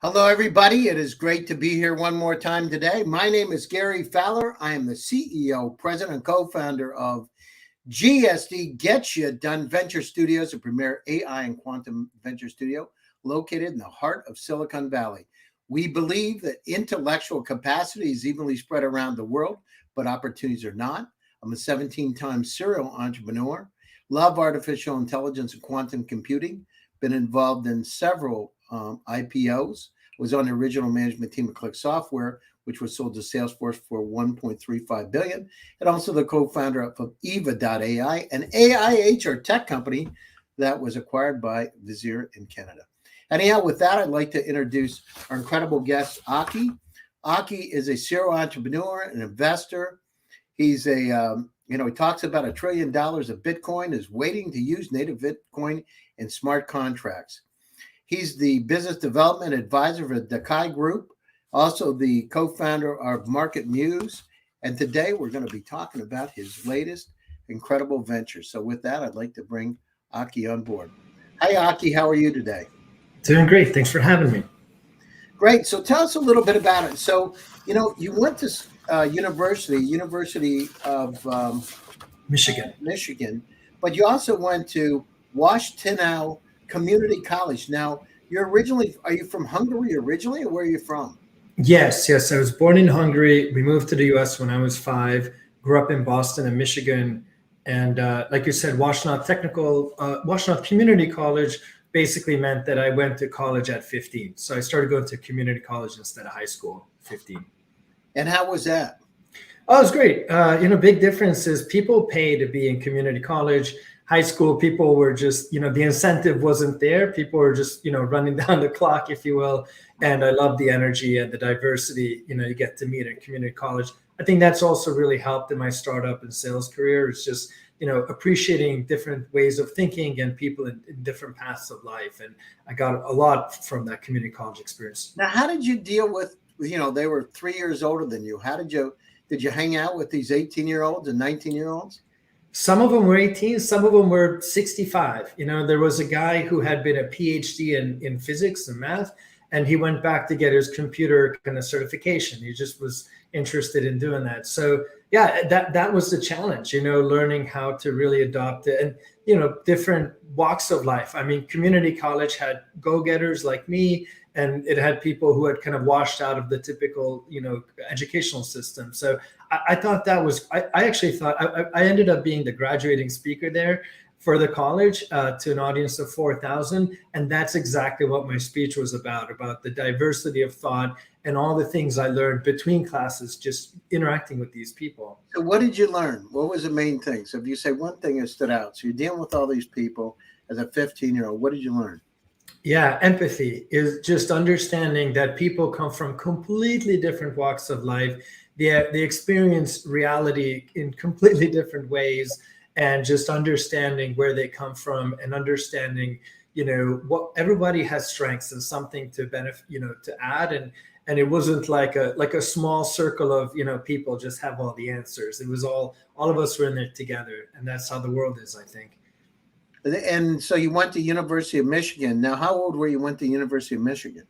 Hello, everybody. It is great to be here one more time today. My name is Gary Fowler. I am the CEO, president, and co-founder of GSD Get You Done Venture Studios, a premier AI and quantum venture studio located in the heart of Silicon Valley. We believe that intellectual capacity is evenly spread around the world, but opportunities are not. I'm a 17-time serial entrepreneur, love artificial intelligence and quantum computing, been involved in several IPOs, was on the original management team of Click Software, which was sold to Salesforce for $1.35 billion, and also the co-founder of Eva.ai, an AI HR tech company that was acquired by Vizier in Canada. Anyhow, with that, I'd like to introduce our incredible guest, Aki. Aki is a serial entrepreneur, an investor. He's he talks about $1 trillion of Bitcoin is waiting to use native Bitcoin in smart contracts. He's the business development advisor for the Dakai Group, also the co-founder of Market Muse. And today we're going to be talking about his latest incredible venture. So with that, I'd like to bring Aki on board. Hi, Aki. How are you today? Doing great. Thanks for having me. Great. So tell us a little bit about it. So, you went to University of Michigan, but you also went to Washtenaw Community College. Now, are you from Hungary originally, or where are you from? Yes. I was born in Hungary. We moved to the U.S. when I was 5. Grew up in Boston and Michigan, and like you said, Washtenaw Community College basically meant that I went to college at 15. So I started going to community college instead of high school at 15. And how was that? Oh, it was great. Big difference is people pay to be in community college. High school, people were just, the incentive wasn't there. People were just, running down the clock, if you will. And I love the energy and the diversity, you get to meet in community college. I think that's also really helped in my startup and sales career. It's just, appreciating different ways of thinking and people in different paths of life. And I got a lot from that community college experience. Now, how did you deal with, they were 3 years older than you. Did you hang out with these 18-year-olds and 19-year-olds? Some of them were 18, some of them were 65. There was a guy who had been a PhD in physics and math, and he went back to get his computer kind of certification. He just was interested in doing that. So yeah, that was the challenge, learning how to really adopt it and, different walks of life. I mean, community college had go-getters like me, and it had people who had kind of washed out of the typical, educational system. So I thought that was, I actually thought, I ended up being the graduating speaker there for the college to an audience of 4,000. And that's exactly what my speech was about the diversity of thought and all the things I learned between classes, just interacting with these people. So what did you learn? What was the main thing? So if you say one thing that stood out, so you're dealing with all these people as a 15-year-old, what did you learn? Yeah, empathy is just understanding that people come from completely different walks of life. They experience reality in completely different ways, and just understanding where they come from and understanding, what everybody has strengths and something to benefit, to add. And it wasn't like a small circle of, people just have all the answers. It was all of us were in it together. And that's how the world is, I think. And so you went to University of Michigan. Now, how old were you went to University of Michigan?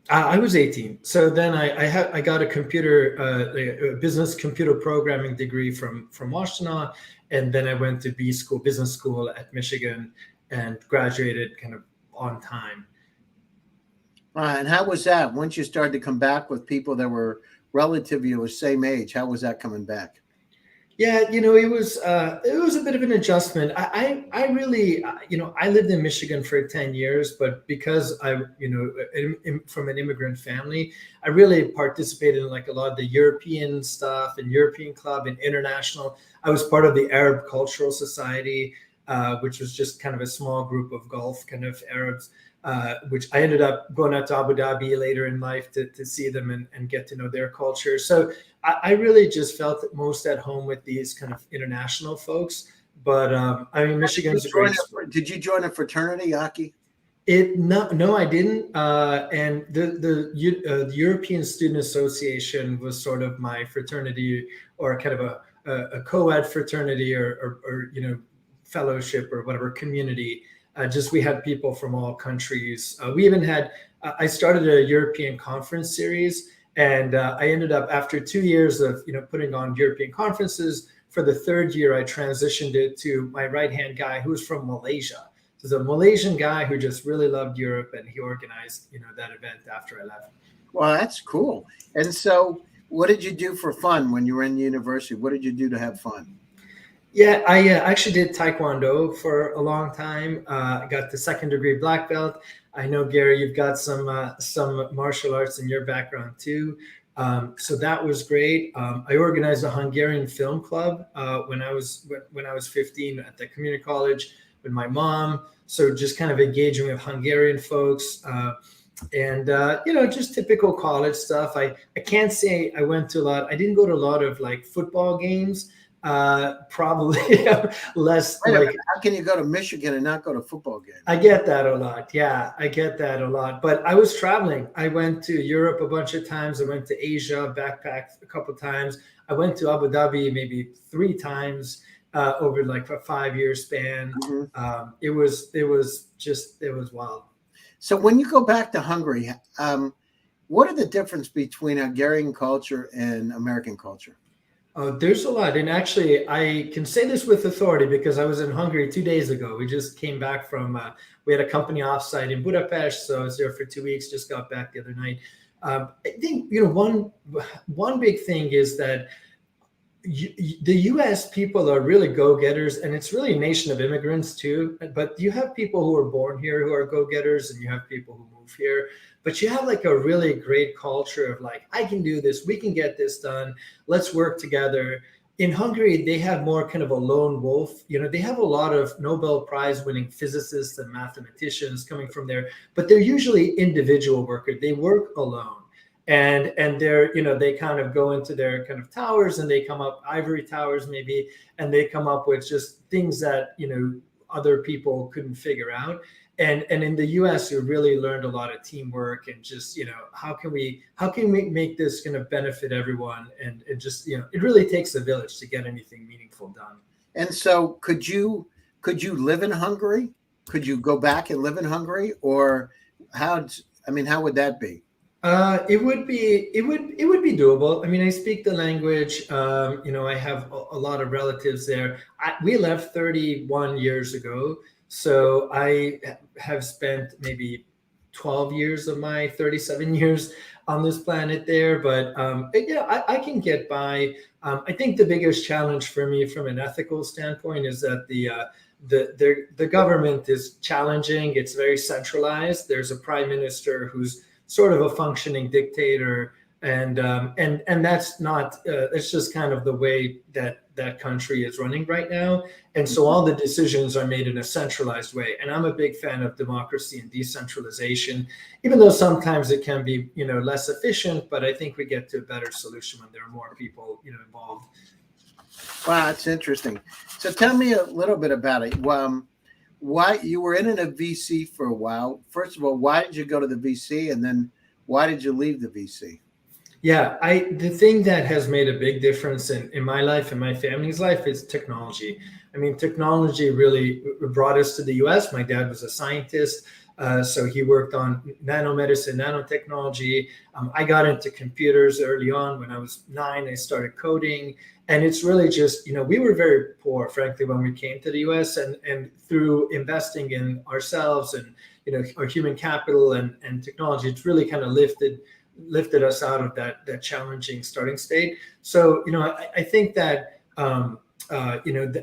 I was 18. So then I got a business computer programming degree from Washtenaw, and then I went to business school at Michigan, and graduated kind of on time. And how was that once you started to come back with people that were relatively the same age? How was that coming back? Yeah, it was a bit of an adjustment. I really, I lived in Michigan for 10 years, but because I, from an immigrant family, I really participated in like a lot of the European stuff and European Club and international. I was part of the Arab Cultural Society, which was just kind of a small group of Gulf kind of Arabs, which I ended up going out to Abu Dhabi later in life to see them and get to know their culture. So I really just felt most at home with these kind of international folks. But I mean, Michigan's a great sport. Did you join a fraternity, Aki? No, I didn't. And the European Student Association was sort of my fraternity, or kind of a co-ed fraternity, or fellowship or whatever community. Just we had people from all countries. We even had, I started a European conference series, and I ended up, after 2 years of putting on European conferences, for the third year I transitioned it to my right-hand guy who's from Malaysia. So it's a Malaysian guy who just really loved Europe, and he organized that event after I left. Well, that's cool. And so what did you do for fun when you were in university? What did you do to have fun? Yeah, I actually did Taekwondo for a long time. I got the second degree black belt. I know, Gary, you've got some martial arts in your background too. So that was great. I organized a Hungarian film club when I was 15 at the community college with my mom. So just kind of engaging with Hungarian folks. And just typical college stuff. I can't say I went to a lot. I didn't go to a lot of like football games. Probably less. Wait a like minute, how can you go to Michigan and not go to football games? I get that a lot. Yeah, I get that a lot. But I was traveling. I went to Europe a bunch of times. I went to Asia, backpacked a couple of times. I went to Abu Dhabi maybe 3 times over like a 5-year span. Mm-hmm. It was wild. So when you go back to Hungary, what are the difference between Hungarian culture and American culture? There's a lot. And actually, I can say this with authority because I was in Hungary 2 days ago. We just came back from, we had a company offsite in Budapest. So I was there for 2 weeks, just got back the other night. I think, one big thing is that the U.S. people are really go-getters, and it's really a nation of immigrants too. But you have people who are born here who are go-getters, and you have people who move here. But you have like a really great culture of like, I can do this, we can get this done, let's work together. In Hungary, they have more kind of a lone wolf. They have a lot of Nobel Prize winning physicists and mathematicians coming from there, but they're usually individual workers. They work alone. And they're, they kind of go into their kind of towers, and they come up, ivory towers maybe, and they come up with just things that, other people couldn't figure out. And in the US, we really learned a lot of teamwork and just, how can we make this going to benefit everyone? And it just, it really takes a village to get anything meaningful done. And so could you live in Hungary? Could you go back and live in Hungary, or how would that be? It would be doable. I mean, I speak the language. I have a lot of relatives there. We left 31 years ago. So I have spent maybe 12 years of my 37 years on this planet there. But I can get by. I think the biggest challenge for me from an ethical standpoint is that the government is challenging. It's very centralized. There's a prime minister who's sort of a functioning dictator. And that's not, it's just kind of the way that country is running right now. And so all the decisions are made in a centralized way. And I'm a big fan of democracy and decentralization, even though sometimes it can be, less efficient, but I think we get to a better solution when there are more people, involved. Wow, that's interesting. So tell me a little bit about it. Why you were in a VC for a while. First of all, why did you go to the VC? And then why did you leave the VC? Yeah, the thing that has made a big difference in my life and my family's life is technology. I mean, technology really brought us to the US. My dad was a scientist, so he worked on nanomedicine, nanotechnology. I got into computers early on. When I was 9, I started coding. And it's really just, we were very poor, frankly, when we came to the US, and through investing in ourselves and, our human capital and technology, it's really kind of lifted us out of that challenging starting state. So, I think that,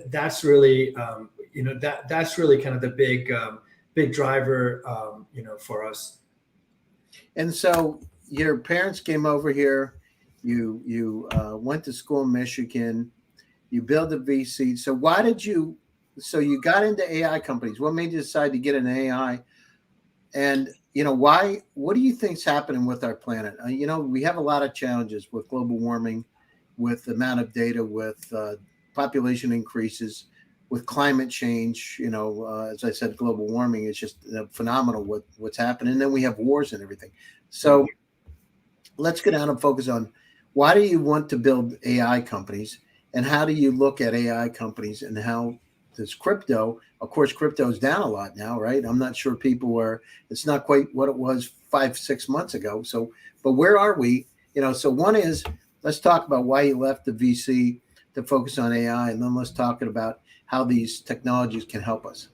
that's really, that's really kind of the big driver, for us. And so your parents came over here, you went to school in Michigan, you built a VC. So so you got into AI companies. What made you decide to get into AI? And, what do you think's happening with our planet? We have a lot of challenges with global warming, with the amount of data, with population increases, with climate change. As I said, global warming is just phenomenal what's happening. And then we have wars and everything. So let's get down and focus on, why do you want to build AI companies, and how do you look at AI companies, and how does crypto Of course, crypto's down a lot now, right? I'm not sure it's not quite what it was 5, 6 months ago. So, but where are we? So one is, let's talk about why you left the VC to focus on AI, and then let's talk about how these technologies can help us.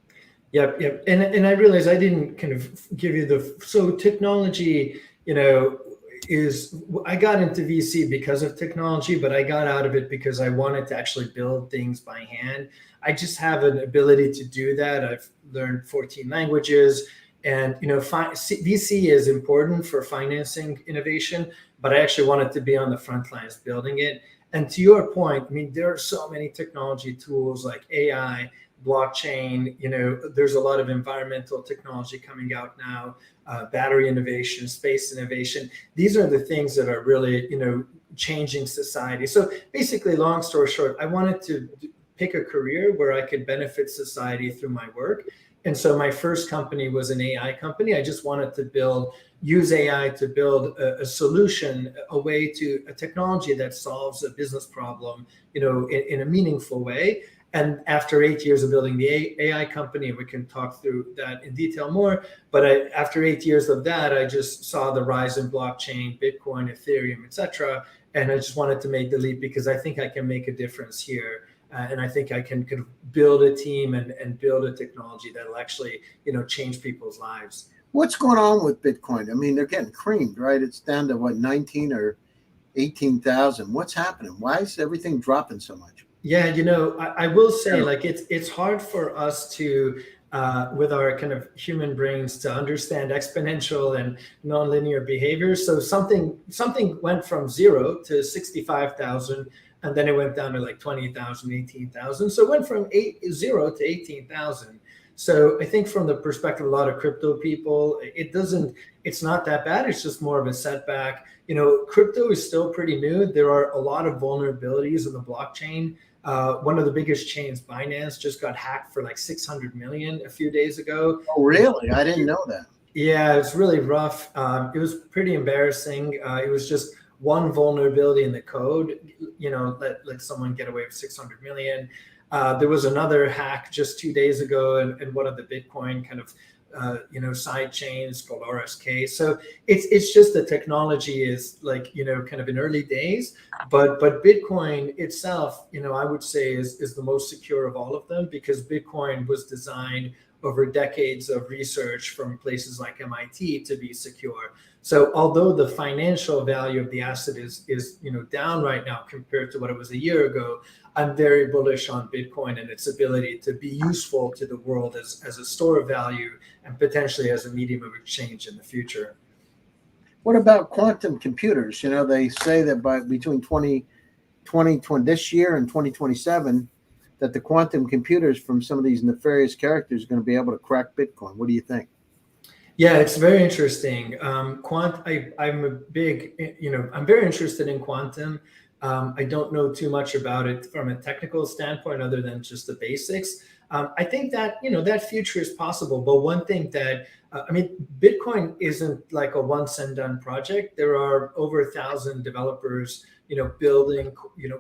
Yep. And I realized I didn't kind of give you so technology, I got into VC because of technology, but I got out of it because I wanted to actually build things by hand. I just have an ability to do that. I've learned 14 languages, and VC is important for financing innovation, but I actually wanted to be on the front lines building it. And to your point, I mean, there are so many technology tools like AI, blockchain. There's a lot of environmental technology coming out now, battery innovation, space innovation. These are the things that are really, changing society. So basically, long story short, I wanted to pick a career where I could benefit society through my work. And so my first company was an AI company. I just wanted to use AI to build a solution, a technology that solves a business problem, in a meaningful way. And after 8 years of building the AI company, we can talk through that in detail more. But after 8 years of that, I just saw the rise in blockchain, Bitcoin, Ethereum, etc. And I just wanted to make the leap because I think I can make a difference here. And I think I can kind of build a team and build a technology that'll actually, change people's lives. What's going on with Bitcoin? I mean, they're getting creamed, right? It's down to what, 19 or 18,000. What's happening? Why is everything dropping so much? Yeah, I will say, like, it's hard for us to, with our kind of human brains, to understand exponential and nonlinear behavior. So something went from 0 to 65,000, and then it went down to like 20,000, 18,000. So it went from 0 to 18,000. So I think from the perspective of a lot of crypto people, it's not that bad. It's just more of a setback. Crypto is still pretty new. There are a lot of vulnerabilities in the blockchain. One of the biggest chains, Binance, just got hacked for like 600 million a few days ago. Oh, really? I didn't know that. Yeah, it's really rough. It was pretty embarrassing. It was just one vulnerability in the code, let someone get away with 600 million. There was another hack just 2 days ago in one of the Bitcoin kind of side chains called RSK. So it's just the technology is like, kind of in early days, but Bitcoin itself, I would say is the most secure of all of them, because Bitcoin was designed over decades of research from places like MIT to be secure. So although the financial value of the asset is down right now compared to what it was a year ago, I'm very bullish on Bitcoin and its ability to be useful to the world as a store of value and potentially as a medium of exchange in the future. What about quantum computers? They say that between 2020 this year and 2027, that the quantum computers from some of these nefarious characters are going to be able to crack Bitcoin. What do you think? Yeah, it's very interesting. I'm very interested in quantum. I don't know too much about it from a technical standpoint, other than just the basics. I think that, that future is possible. But one thing that, Bitcoin isn't like a once and done project. There are over 1,000 developers, building,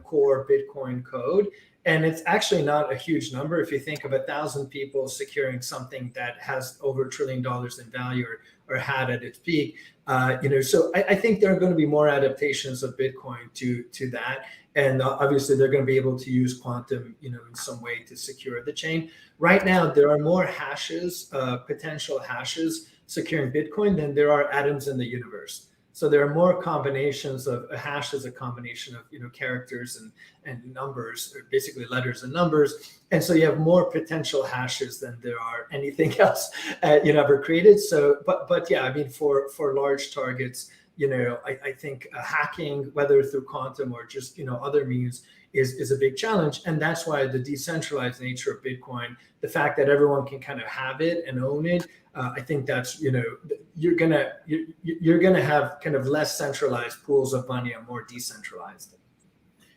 core Bitcoin code. And it's actually not a huge number if you think of 1,000 people securing something that has over $1 trillion in value or had at its peak. So I think there are going to be more adaptations of Bitcoin to that. And obviously, they're going to be able to use quantum, in some way to secure the chain. Right now, there are more hashes, potential hashes securing Bitcoin than there are atoms in the universe. So there are more combinations of a hash as a combination of characters and numbers, or basically letters and numbers. And so you have more potential hashes than there are anything else ever created. So, but yeah, for large targets, I think hacking, whether through quantum or just other means, is a big challenge. And that's why the decentralized nature of Bitcoin, the fact that everyone can kind of have it and own it, I think that's you're gonna have kind of less centralized pools of money and more decentralized.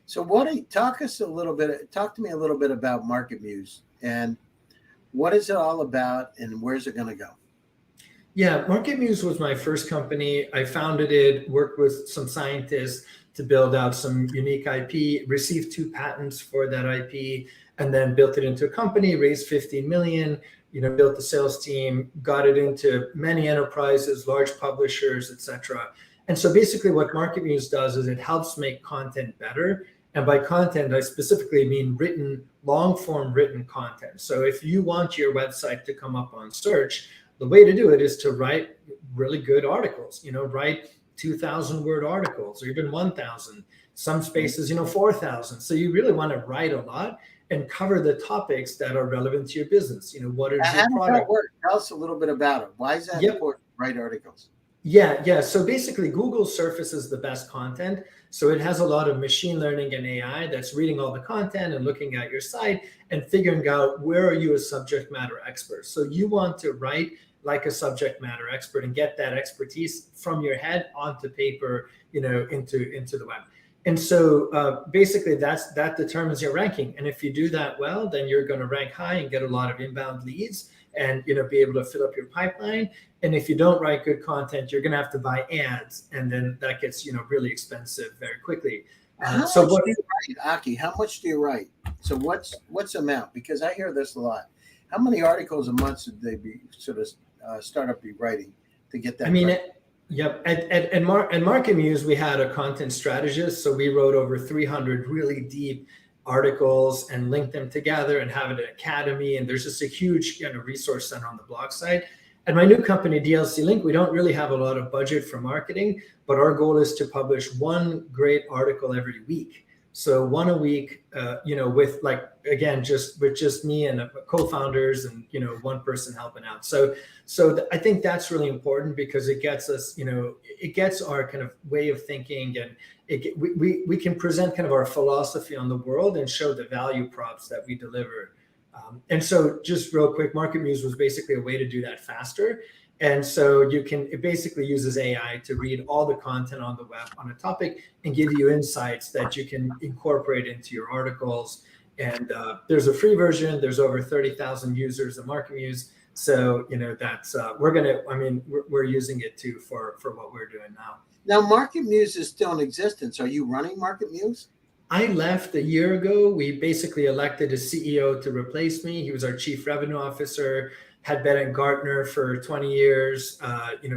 So talk to me a little bit about Market Muse, and what is it all about, and where's it going to go? Yeah, Market Muse was my first company. I founded it, worked with some scientists to build out some unique IP, received 2 patents for that IP. and then built it into a company, raised 15 million, built the sales team, got it into many enterprises, large publishers, etc. And so basically what MarketMuse does is it helps make content better. And by content, I specifically mean long form written content. So if you want your website to come up on search, the way to do it is to write really good articles, write 2,000 word articles or even 1,000, some spaces, 4,000. So you really want to write a lot and cover the topics that are relevant to your business. What is How your does product? that work? Tell us a little bit about it. Why is that important to write articles? Yeah. So basically Google surfaces the best content. So it has a lot of machine learning and AI that's reading all the content and looking at your site and figuring out where are you a subject matter expert. So you want to write like a subject matter expert and get that expertise from your head onto paper, into the web. And so basically that determines your ranking. And if you do that well, then you're going to rank high and get a lot of inbound leads and be able to fill up your pipeline. And if you don't write good content, you're going to have to buy ads, and then that gets really expensive very quickly. How much do you write, Aki? How much do you write? So what's the amount? Because I hear this a lot. How many articles a month should they be startup be writing to get that? Yep. At MarketMuse, we had a content strategist, so we wrote over 300 really deep articles and linked them together and have an academy. And there's just a huge resource center on the blog site. At my new company, DLC Link, we don't really have a lot of budget for marketing, but our goal is to publish one great article every week. So one a week, with just me and co-founders and, one person helping out. So I think that's really important because it gets us, it gets our kind of way of thinking, and we can present kind of our philosophy on the world and show the value props that we deliver. And so just real quick, MarketMuse was basically a way to do that faster. And so it basically uses AI to read all the content on the web on a topic and give you insights that you can incorporate into your articles. And there's a free version. There's over 30,000 users of MarketMuse. So, that's, we're using it too for what we're doing now. Now, MarketMuse is still in existence. Are you running MarketMuse? I left a year ago. We basically elected a CEO to replace me. He was our chief revenue officer, had been at Gartner for 20 years,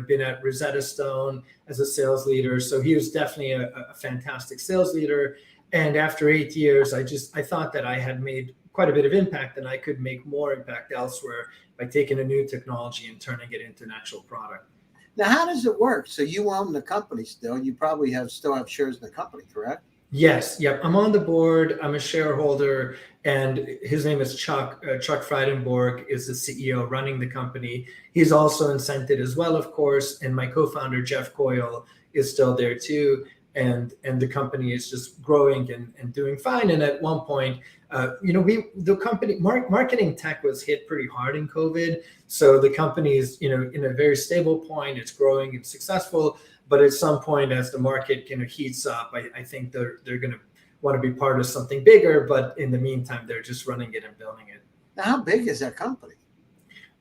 been at Rosetta Stone as a sales leader. So he was definitely a fantastic sales leader. And after 8 years, I thought that I had made quite a bit of impact and I could make more impact elsewhere by taking a new technology and turning it into an actual product. Now, how does it work? So you own the company still. You probably still have shares in the company, correct? Yes. Yep. I'm on the board. I'm a shareholder, and his name is Chuck. Chuck Freidenborg is the CEO running the company. He's also incented as well, of course. And my co-founder, Jeff Coyle, is still there too. And the company is just growing and doing fine. And at one point, marketing tech was hit pretty hard in COVID. So the company is, in a very stable point. It's growing and successful. But at some point, as the market kind of heats up, I think they're going to want to be part of something bigger. But in the meantime, they're just running it and building it. Now, how big is that company?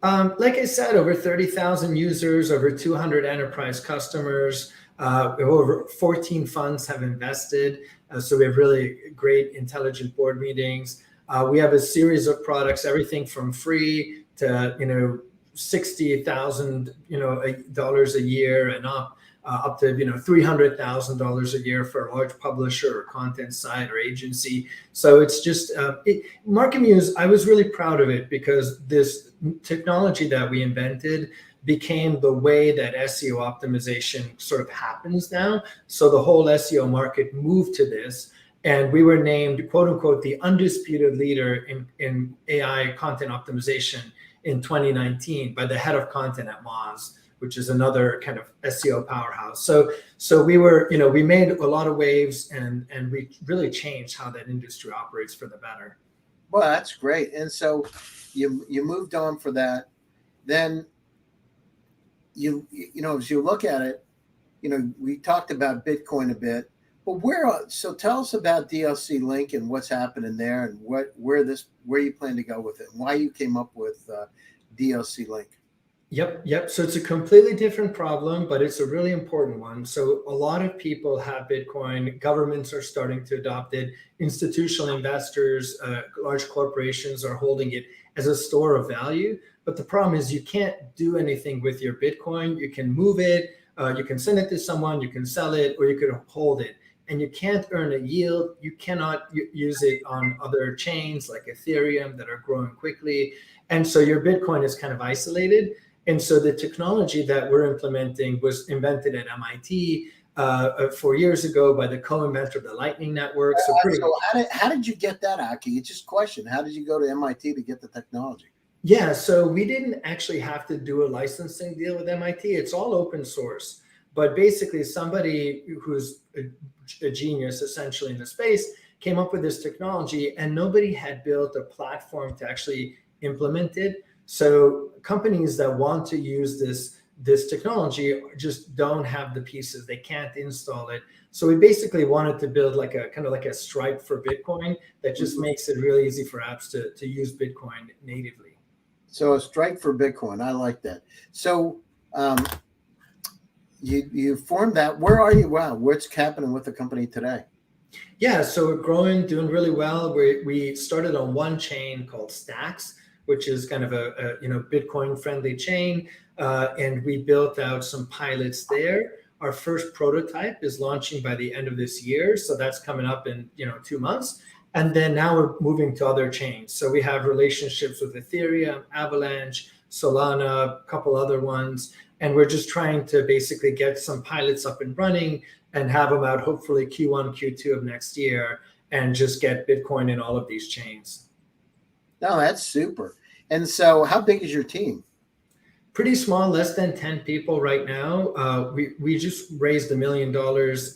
Like I said, over 30,000 users, over 200 enterprise customers, over 14 funds have invested. So we have really great intelligent board meetings. We have a series of products, everything from free to, $60,000, dollars a year and up to $300,000 a year for a large publisher or content site or agency. So it's just MarketMuse. I was really proud of it because this technology that we invented became the way that SEO optimization sort of happens now. So the whole SEO market moved to this, and we were named, quote unquote, the undisputed leader in AI content optimization in 2019 by the head of content at Moz, which is another kind of SEO powerhouse. So we were, we made a lot of waves and we really changed how that industry operates for the better. Well, that's great. And so you moved on for that. Then as you look at it, we talked about Bitcoin a bit, but so tell us about DLC Link and what's happening there and where you plan to go with it and why you came up with DLC Link. Yep. So it's a completely different problem, but it's a really important one. So a lot of people have Bitcoin. Governments are starting to adopt it. Institutional investors, large corporations are holding it as a store of value. But the problem is you can't do anything with your Bitcoin. You can move it, you can send it to someone, you can sell it, or you could hold it. And you can't earn a yield. You cannot use it on other chains like Ethereum that are growing quickly. And so your Bitcoin is kind of isolated. And so the technology that we're implementing was invented at MIT 4 years ago by the co-inventor of the Lightning Network. So pretty. So how did you get that, Aki? It's just a question. How did you go to MIT to get the technology? Yeah, so we didn't actually have to do a licensing deal with MIT. It's all open source. But basically, somebody who's a genius essentially in the space came up with this technology, and nobody had built a platform to actually implement it. So companies that want to use this technology just don't have the pieces. They can't install it. So we basically wanted to build like a kind of like a Stripe for Bitcoin that just makes it really easy for apps to use Bitcoin natively. So a strike for Bitcoin. I like that. So you formed that. Where are you? Wow, what's happening with the company today? Yeah, so we're growing, doing really well. We started on one chain called Stacks, which is kind of a Bitcoin friendly chain, and we built out some pilots there. Our first prototype is launching by the end of this year, so that's coming up in 2 months. And then now we're moving to other chains. So we have relationships with Ethereum, Avalanche, Solana, a couple other ones, and we're just trying to basically get some pilots up and running and have them out hopefully Q1, Q2 of next year, and just get Bitcoin in all of these chains. No, that's super. And so how big is your team? Pretty small, less than 10 people right now. We just raised $1 million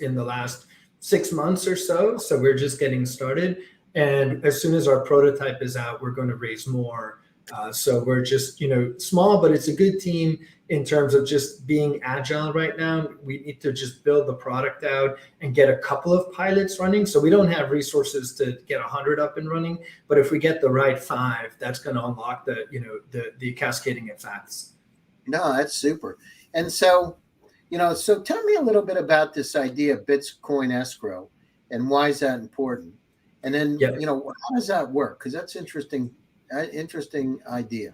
in the last 6 months or so. So we're just getting started. And as soon as our prototype is out, we're going to raise more. So we're just, small, but it's a good team in terms of just being agile right now. We need to just build the product out and get a couple of pilots running. So we don't have resources to get 100 up and running, but if we get the right 5, that's going to unlock the cascading effects. No, that's super. And so, so tell me a little bit about this idea of Bitcoin escrow and why is that important? And then, Yep. How does that work? Because that's interesting idea.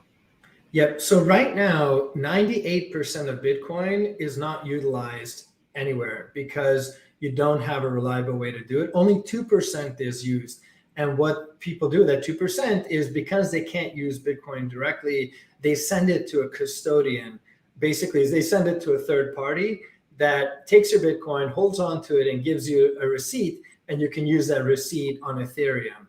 Yep. So right now, 98% of Bitcoin is not utilized anywhere because you don't have a reliable way to do it. Only 2% is used. And what people do, that 2%, is because they can't use Bitcoin directly, they send it to a custodian. Basically, they send it to a third party that takes your Bitcoin, holds on to it, and gives you a receipt, and you can use that receipt on Ethereum.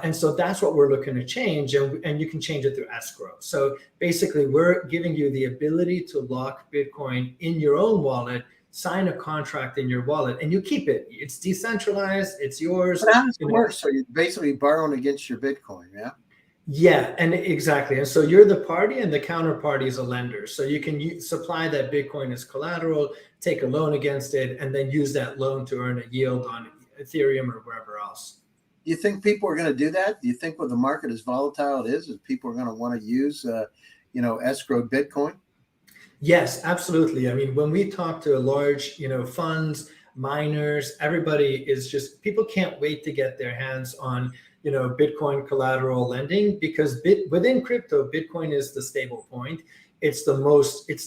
And so that's what we're looking to change, and you can change it through escrow. So basically, we're giving you the ability to lock Bitcoin in your own wallet, sign a contract in your wallet, and you keep it. It's decentralized, it's yours. But how does it work? So you're basically borrowing against your Bitcoin, yeah? Yeah, and exactly. And so you're the party and the counterparty is a lender. So you can supply that Bitcoin as collateral, take a loan against it, and then use that loan to earn a yield on Ethereum or wherever else. Do you think people are going to do that? Do you think with the market as volatile it is people are going to want to use, escrowed Bitcoin? Yes, absolutely. I mean, when we talk to large, funds, miners, everybody is just, people can't wait to get their hands on, Bitcoin collateral lending because within crypto, Bitcoin is the stable point. It's the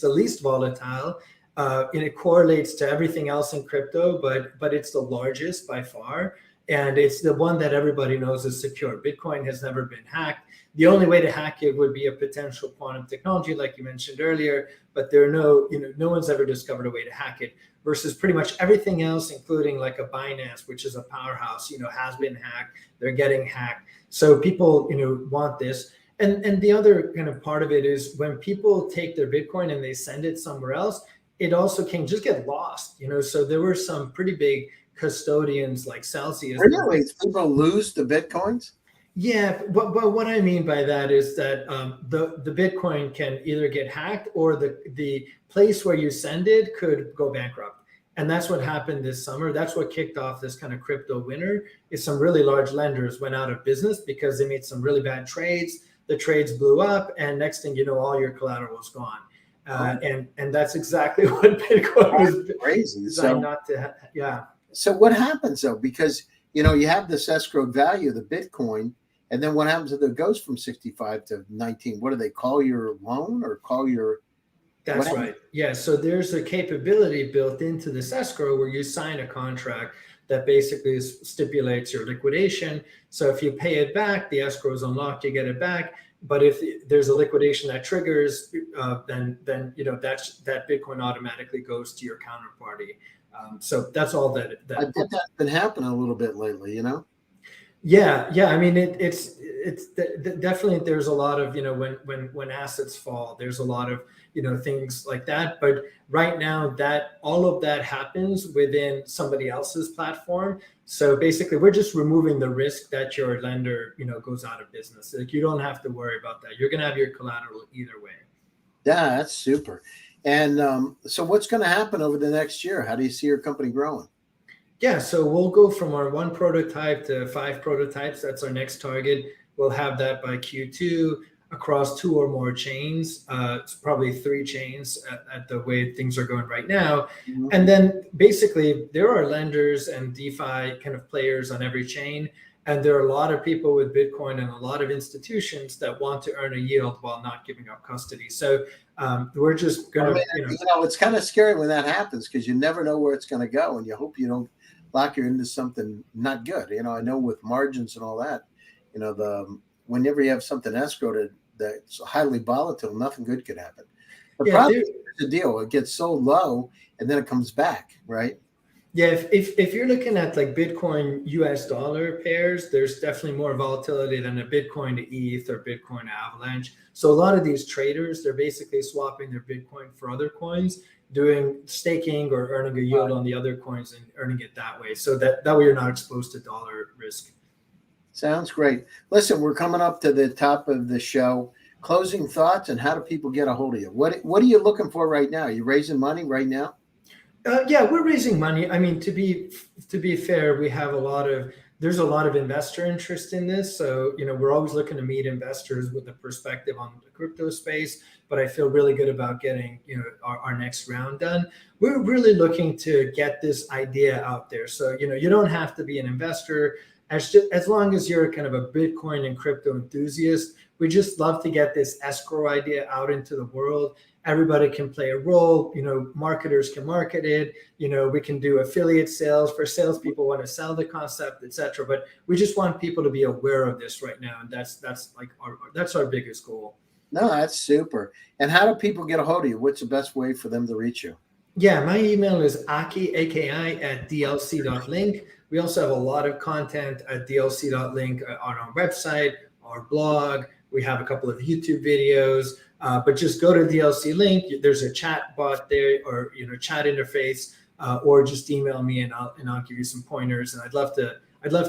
least volatile. And it correlates to everything else in crypto, but it's the largest by far. And it's the one that everybody knows is secure. Bitcoin has never been hacked. The only way to hack it would be a potential quantum technology, like you mentioned earlier, but no one's ever discovered a way to hack it versus pretty much everything else, including like a Binance, which is a powerhouse, has been hacked. They're getting hacked. So people, want this. And the other kind of part of it is when people take their Bitcoin and they send it somewhere else, it also can just get lost, So there were some pretty big custodians like Celsius. Really? People lose the Bitcoins? Yeah, but what I mean by that is that the Bitcoin can either get hacked or the place where you send it could go bankrupt. And that's what happened this summer. That's what kicked off this kind of crypto winter is some really large lenders went out of business because they made some really bad trades. The trades blew up and next thing you know, all your collateral is gone. And that's exactly what Bitcoin was crazy. designed not to. Yeah. So what happens though? Because you have this escrowed value, the Bitcoin, and then what happens if it goes from 65 to 19? What do they call your loan or call your? That's right. Yeah. So there's a capability built into this escrow where you sign a contract that basically stipulates your liquidation. So if you pay it back, the escrow is unlocked, you get it back. But if there's a liquidation that triggers, then that Bitcoin automatically goes to your counterparty. So that's all that. I bet that's been happening a little bit lately. Yeah. I mean, it's definitely, there's a lot of, when assets fall, there's a lot of, things like that. But right now that all of that happens within somebody else's platform. So basically we're just removing the risk that your lender, goes out of business. Like, you don't have to worry about that. You're going to have your collateral either way. Yeah, that's super. And so what's going to happen over the next year? How do you see your company growing? Yeah, so we'll go from our 1 prototype to 5 prototypes. That's our next target. We'll have that by Q2 across 2 or more chains. It's probably 3 chains at the way things are going right now. Mm-hmm. And then basically there are lenders and DeFi kind of players on every chain. And there are a lot of people with Bitcoin and a lot of institutions that want to earn a yield while not giving up custody. So we're just going to, it's kind of scary when that happens because you never know where it's going to go, and you hope you don't lock you into something not good. I know with margins and all that, whenever you have something escrowed that's highly volatile, nothing good could happen. The problem is the deal; it gets so low and then it comes back, right? Yeah, if you're looking at like Bitcoin US dollar pairs, there's definitely more volatility than a Bitcoin to ETH or Bitcoin to Avalanche. So a lot of these traders, they're basically swapping their Bitcoin for other coins, doing staking or earning a yield on the other coins and earning it that way. So that way you're not exposed to dollar risk. Sounds great. Listen, we're coming up to the top of the show. Closing thoughts, and how do people get a hold of you? What are you looking for right now? Are you raising money right now? Yeah, we're raising money. I mean, to be fair, there's a lot of investor interest in this. So, we're always looking to meet investors with a perspective on the crypto space, but I feel really good about getting, our next round done. We're really looking to get this idea out there. So, you don't have to be an investor as long as you're kind of a Bitcoin and crypto enthusiast. We just love to get this escrow idea out into the world. Everybody can play a role, marketers can market it, we can do affiliate sales for salespeople want to sell the concept, etc. But we just want people to be aware of this right now. And that's our biggest goal. No, that's super. And how do people get a hold of you? What's the best way for them to reach you? Yeah, my email is Aki, AKI @dlc.link. We also have a lot of content at dlc.link on our website, our blog. We have a couple of YouTube videos. But just go to DLC link. There's a chat bot there, or chat interface, or just email me and I'll give you some pointers. And I'd love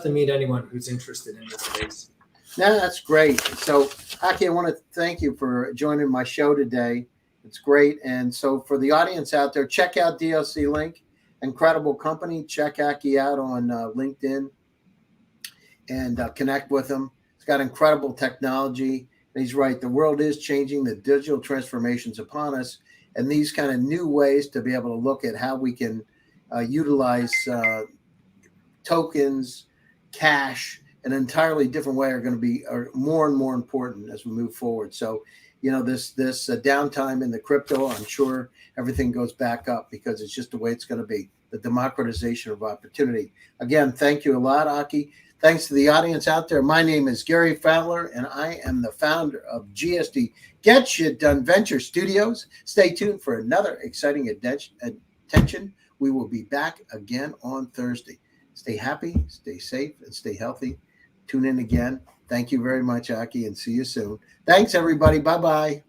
to meet anyone who's interested in this space. No, that's great. So, Aki, I want to thank you for joining my show today. It's great. And so, for the audience out there, check out DLC Link, incredible company. Check Aki out on LinkedIn and connect with him. It's got incredible technology. He's right. The world is changing. The digital transformation's upon us. And these kind of new ways to be able to look at how we can utilize tokens, cash, an entirely different way are going to be more and more important as we move forward. So, this downtime in the crypto, I'm sure everything goes back up because it's just the way it's going to be. The democratization of opportunity. Again, thank you a lot, Aki. Thanks to the audience out there. My name is Gary Fowler, and I am the founder of GSD Get Shit Done Venture Studios. Stay tuned for another exciting attention. We will be back again on Thursday. Stay happy, stay safe, and stay healthy. Tune in again. Thank you very much, Aki, and see you soon. Thanks, everybody. Bye-bye.